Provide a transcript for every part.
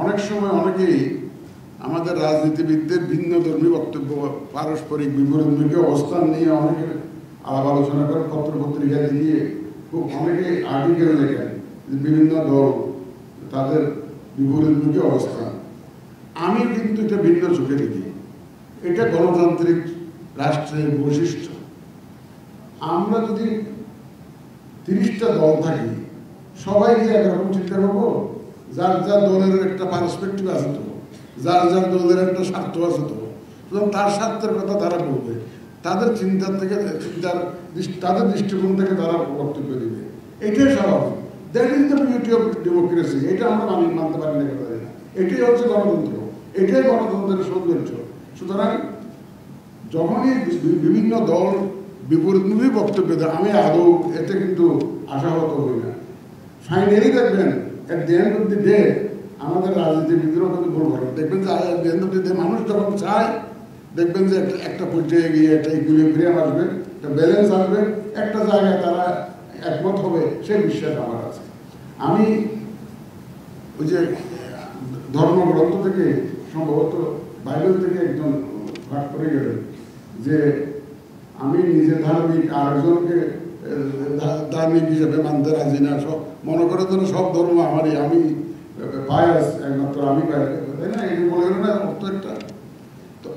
অনেক সময় অনেকেই আমাদের রাজনীতিবিদদের ভিন্ন ধর্মী বক্তব্য, পারস্পরিক বিপরীতমুখী অবস্থান নিয়ে অনেকে আলাপ আলোচনা করে, পত্রপত্রিকা দিয়ে খুব অনেকে আর্টিকেল লেখেন বিভিন্ন দল তাদের বিপরীতমুখী অবস্থান। আমি কিন্তু এটা ভিন্ন চোখে দেখি। এটা গণতান্ত্রিক রাষ্ট্রের বৈশিষ্ট্য। আমরা যদি 30টা দল থাকি, সবাই কি একরকম চিন্তা করবো? যার যার দলের একটা পার্সপেক্টিভ আছে, তো যার যার দলের একটা স্বার্থ আছে, তো তার স্বার্থের কথা তারা বলবে, তাদের চিন্তার থেকে তাদের দৃষ্টিকোণ থেকে তারা বক্তব্য দিবে। এটাই স্বাভাবিক। That is the beauty of democracy. এটা আমরা মানতে পারি না, এটাই হচ্ছে গণতন্ত্র, এটাই গণতন্ত্রের সৌন্দর্য। সুতরাং যখনই বিভিন্ন দল বিপরীতমুখী বক্তব্য দেয়, আমি আদৌ এতে কিন্তু আশাহত হই না। ফাইনালি দেখবেন at the end of the day আমাদের রাজনীতিবিদরাও কিন্তু ভুল করেন। দেখবেন যে at the end of the day মানুষ যখন চায়, দেখবেন যে একটা পর্যায়ে গিয়ে একটা ইকুইলিব্রিয়াম আসবে, একটা ব্যালেন্স আসবে, একটা জায়গায় তারা একমত হবে, সেই বিশ্বাস আমার আছে। আমি ওই যে ধর্মগ্রন্থ থেকে, সম্ভবত বাইবেল থেকে একজন ভাগ করে গেলেন যে আমি নিজে ধার্মিক, আরেকজনকে ধার্মিক হিসেবে মানতে রাজি না। সব মনে করে যেন সব ধর্ম আমারই, আমি বায়াস, একমাত্র আমি বায়াস, তাই না? এই বলে গেল না অর্থ একটা। তো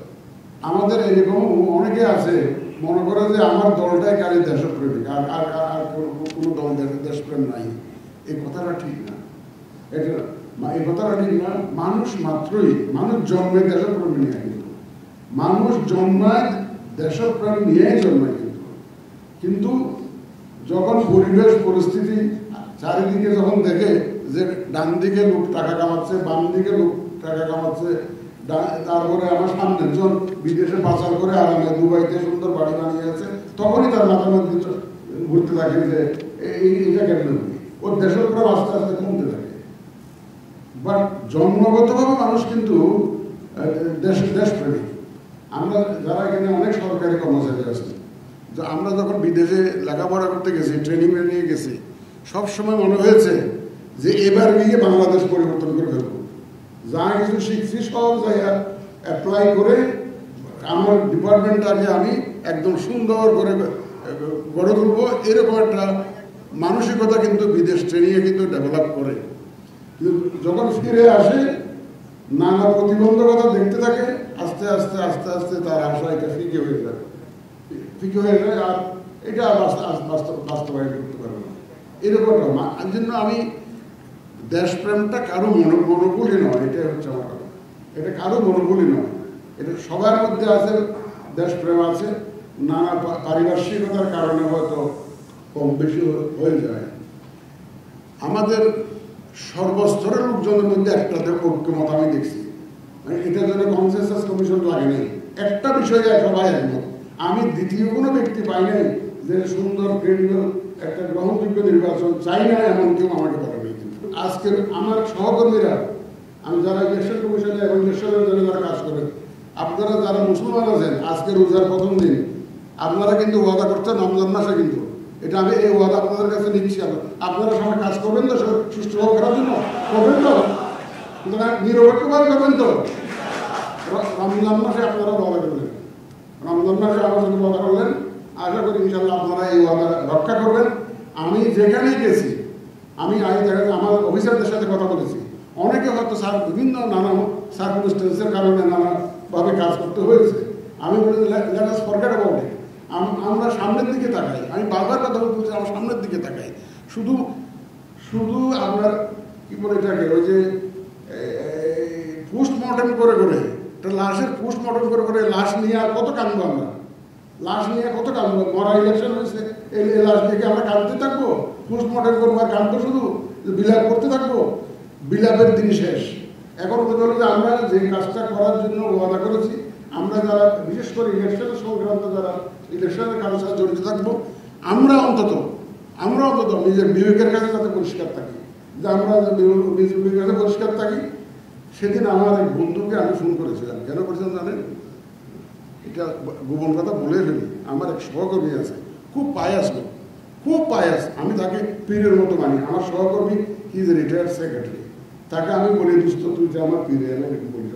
আমাদের এরকম অনেকে আছে মনে করে যে আমার দলটাই খালি দেশপ্রেমিক, আর আর আর কোনো দল দেশপ্রেম নাই। এই কথাটা ঠিক না। এই কথাটা ঠিক না। মানুষ মাত্রই, মানুষ জন্মে দেশপ্রেম নিয়ে, কিন্তু মানুষ জন্মায় দেশপ্রেম নিয়েই জন্মায়। কিন্তু যখন পরিবেশ পরিস্থিতি চারিদিকে যখন দেখে যে ডান দিকে লোক টাকা কামাচ্ছে, বাম দিকে লোক টাকা কামাচ্ছে, তারপরে আমার সামনের জন বিদেশে পাচার করে আরামে দুবাইতে সুন্দর বাড়ি বানিয়েছে, তখনই তার মাথার মধ্যে ঘুরতে থাকে যে এইটা কেন ওর দেশের উপর আস্তে আস্তে কমতে থাকে। বাট জন্মগতভাবে মানুষ কিন্তু দেশপ্রেমিক। আমরা যারা এখানে অনেক সরকারি কর্মচারী আছে, আমরা যখন বিদেশে লেখাপড়া করতে গেছি, ট্রেনিং নিয়ে গেছি, সবসময় মনে হয়েছে যে এবার গিয়ে বাংলাদেশ পরিবর্তন করে ফেলবো। যা কিছু শিখছি সব জায়গায় অ্যাপ্লাই করে আমার ডিপার্টমেন্টটাকে আমি একদম সুন্দর করে গড়ে তুলবো, এরকম একটা মানসিকতা কিন্তু বিদেশ ট্রেনিংয়ে কিন্তু ডেভেলপ করে। কিন্তু যখন ফিরে আসে নানা প্রতিবন্ধকতা দেখতে থাকে, আস্তে আস্তে আস্তে আস্তে তার আশা এটা ফিকে হয়ে যায়, আর এটা বাস্তবায়ন করতে পারবে না। এরকমটা এই জন্য আমি দেশপ্রেমটা কারো মনোবলই নয়, এটা হচ্ছে আমার কথা। এটা কারো মনোবলই নয়, এটা সবার মধ্যে আছে, দেশপ্রেম আছে। নানা পারিপার্শ্বিকতার কারণে হয়তো কম বেশি হয়ে যায়। আমাদের সর্বস্তরের লোকজনের মধ্যে একটা ঐক্যমত আমি দেখছি, মানে এটার জন্য কনসেনসাস কমিশন লাগে নেই, একটা বিষয়ে সবাই একমত। আমি দ্বিতীয় কোনো ব্যক্তি পাই নাই যে সুন্দর ক্রেডিবল একটা গ্রহণযোগ্য নির্বাচন চাই না, এমন কেউ আমাকে বলেনি। আজকে আমার সহকর্মীরা, আমি যারা ইলেকশন কমিশনে এবং ইলেকশনের জন্য যারা কাজ করেন, আপনারা যারা মুসলমান আছেন, আজকে রোজার প্রথম দিন আপনারা কিন্তু ওয়াদা করছেন রমজান মাসে, কিন্তু এটা আমি এই ওয়াদা আপনাদের কাছে নিচ্ছি। আপনারা সবাই কাজ করবেন তো সুষ্ঠুভাবে করার জন্য, করবেন তো, নিরপেক্ষভাবে করবেন তো। রমজান মাসে আপনারা ওয়াদা করবেন, রমজান মাসে আমার সাথে ওয়াদা করলেন, আশা করি ইনশাল্লাহ আপনারা এই ওয়াদা রক্ষা করবেন। আমি যেখানেই গেছি, আমি আমার অফিসারদের সাথে কথা বলেছি, অনেকে হয়তো বিভিন্ন নানা সার্কামস্টেন্সের কারণে নানাভাবে কাজ করতে হয়েছে। আমি বলি let us forget about it, আমরা সামনের দিকে তাকাই। আমি বারবার কথা বলছি, আমার সামনের দিকে তাকাই। শুধু শুধু আমরা কি বলে এটাকে, ওই যে পোস্টমর্টেম করে করে, একটা লাশের পোস্টমর্টেম করে করে লাশ নিয়ে আর কত কাঁদবো আমরা, লাশ নিয়ে কত কাঁদবো। মরা ইলেকশন হয়েছে, এই লাশ থেকে আমরা কাঁদতে থাকবো, পোস্টমর্টেম করবো আর কাঁদবো, শুধু বিলাপ করতে থাকবো। বিলাপের দিন শেষ। এখন কথা হলো যে আমরা যে কাজটা করার জন্য ওয়াদা করেছি, আমরা যারা বিশেষ করে ইলেকশনের সংক্রান্ত যারা ইলেকশনের কাজের সাথে জড়িত থাকবো, আমরা অন্তত নিজের বিবেকের কাছে যাতে পরিষ্কার থাকি, যে আমরা নিজের বিবেকের কাছে পরিষ্কার থাকি। সেদিন আমার এক বন্ধুকে আমি ফোন করেছিলাম। কেন করেছিলাম জানেন? এটা গোপন কথা বলে ফেলি। আমার এক সহকর্মী আছে, খুব পায়াস লোক, খুব পায়াস। আমি তাকে পীরের মতো মানি। আমার সহকর্মী, he is a retired secretary. তাকে আমি বলি দোস্ত তুই যে আমার পীর এরকম বলি